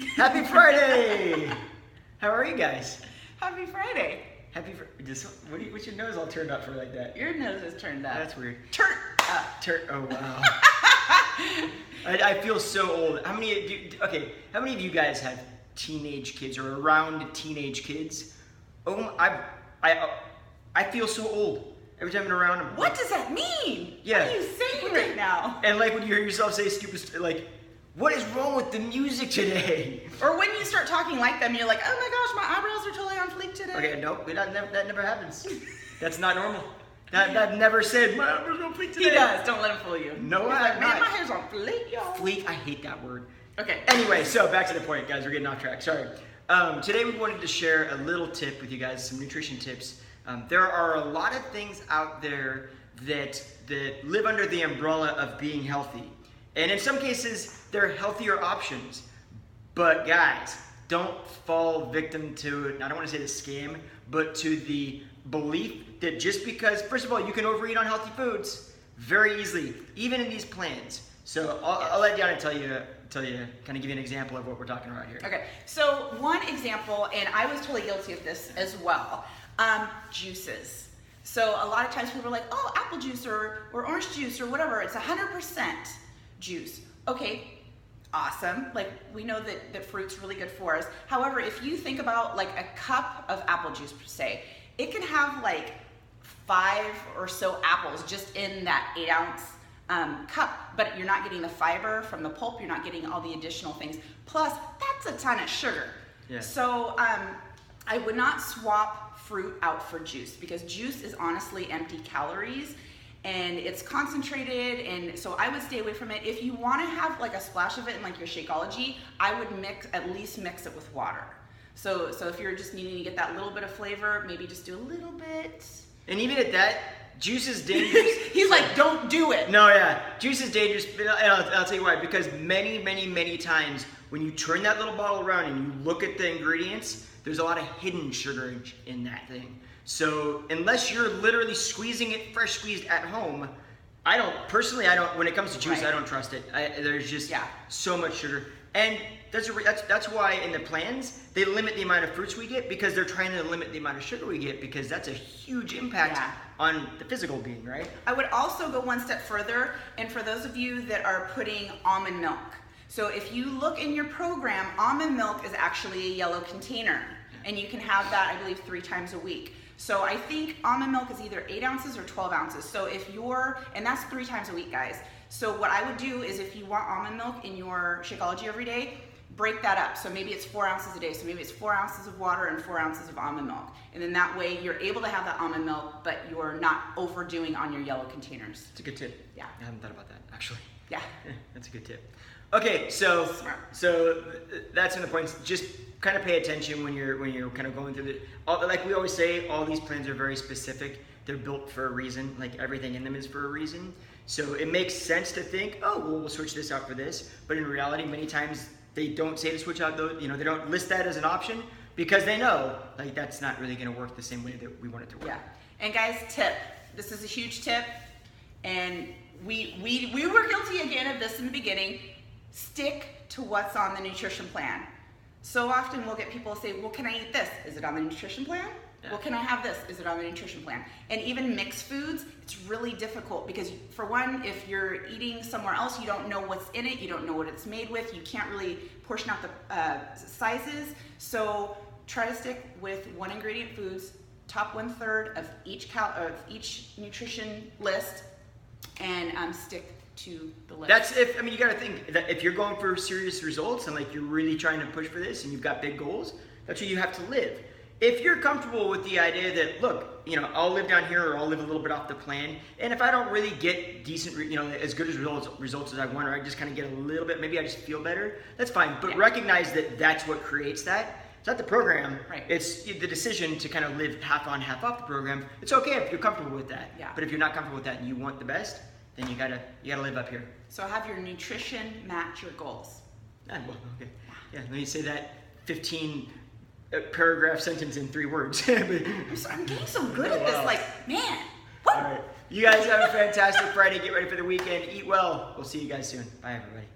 Happy Friday! How are you guys? Happy Friday. What's your nose all turned up for like that? Your nose is turned up. That's weird. Turn up. Oh wow. I feel so old. How many of you guys have teenage kids or around teenage kids? Oh, I feel so old every time I'm around them. What does that mean? Yeah. What are you saying right now? And like when you hear yourself say stupid, like, what is wrong with the music today? Or when you start talking like them, you're like, oh my gosh, my eyebrows are totally on fleek today. Okay, nope, that never happens. That's not normal. That never said my eyebrows are on fleek today. He does. Don't let him fool you. No, He's I'm like, man, not. my hair's on fleek, y'all. Fleek, I hate that word. Okay. Anyway, so back to the point, guys. We're getting off track. Sorry. Today we wanted to share a little tip with you guys, some nutrition tips. There are a lot of things out there that live under the umbrella of being healthy. And in some cases, they're healthier options. But guys, don't fall victim to, I don't want to say the scam, but to the belief that just because, first of all, you can overeat on healthy foods very easily, even in these plans. So I'll let Diana tell you, kind of give you an example of what we're talking about here. Okay, so one example, and I was totally guilty of this as well, juices. So a lot of times people are like, oh, apple juice or orange juice or whatever, it's 100% juice. Okay, awesome. Like, we know that fruit's really good for us. However, if you think about like a cup of apple juice per se, it can have like 5 or so apples just in that 8-ounce cup, but you're not getting the fiber from the pulp, you're not getting all the additional things. Plus, that's a ton of sugar. Yeah. So I would not swap fruit out for juice because juice is honestly empty calories and it's concentrated, and so I would stay away from it. If you want to have like a splash of it in like your Shakeology, I would at least mix it with water. So if you're just needing to get that little bit of flavor, maybe just do a little bit. And even at that, juice is dangerous. He's like, don't do it. No, yeah, juice is dangerous, and I'll tell you why. Because many times when you turn that little bottle around and you look at the ingredients, there's a lot of hidden sugar in that thing. So unless you're literally squeezing it fresh squeezed at home, I don't, when it comes to juice, Right. I don't trust it. There's just so much sugar. And that's why in the plans, they limit the amount of fruits we get, because they're trying to limit the amount of sugar we get, because that's a huge impact on the physical being, right? I would also go one step further, and for those of you that are putting almond milk. So if you look in your program, almond milk is actually a yellow container, and you can have that, I believe, 3 times a week. So I think almond milk is either 8 ounces or 12 ounces. So and that's 3 times a week, guys. So what I would do is, if you want almond milk in your Shakeology every day, break that up. So maybe it's 4 ounces a day. So maybe it's 4 ounces of water and 4 ounces of almond milk. And then that way you're able to have that almond milk, but you're not overdoing on your yellow containers. It's a good tip. Yeah. I haven't thought about that, actually. Yeah. That's a good tip. Okay, so that's in the points. Just kind of pay attention when you're kind of going through like we always say, all these plans are very specific. They're built for a reason. Like, everything in them is for a reason. So it makes sense to think, oh, well, we'll switch this out for this. But in reality, many times they don't say to switch out those. They don't list that as an option, because they know like that's not really going to work the same way that we want it to work. Yeah. And guys, tip. This is a huge tip, and we were guilty again of this in the beginning. Stick to what's on the nutrition plan. So often we'll get people say, well, can I eat this? Is it on the nutrition plan? Yeah. Well, can I have this? Is it on the nutrition plan? And even mixed foods, it's really difficult because, for one, if you're eating somewhere else, you don't know what's in it, you don't know what it's made with, you can't really portion out the sizes. So try to stick with 1 ingredient foods, top 1/3 of each nutrition list, and stick to the list. You got to think that if you're going for serious results and like you're really trying to push for this and you've got big goals, that's where you have to live. If you're comfortable with the idea that, look, I'll live down here, or I'll live a little bit off the plan, and if I don't really get decent, as good as results as I want, or I just kind of get a little bit, maybe I just feel better, that's fine. But recognize that that's what creates that. It's not the program. Right. It's the decision to kind of live half on, half off the program. It's okay if you're comfortable with that. Yeah. But if you're not comfortable with that and you want the best, then you gotta live up here. So have your nutrition match your goals. Okay. Yeah, let me say that 15 paragraph sentence in 3 words. I'm getting so good at this. Like, man. What? All right. You guys have a fantastic Friday. Get ready for the weekend. Eat well. We'll see you guys soon. Bye, everybody.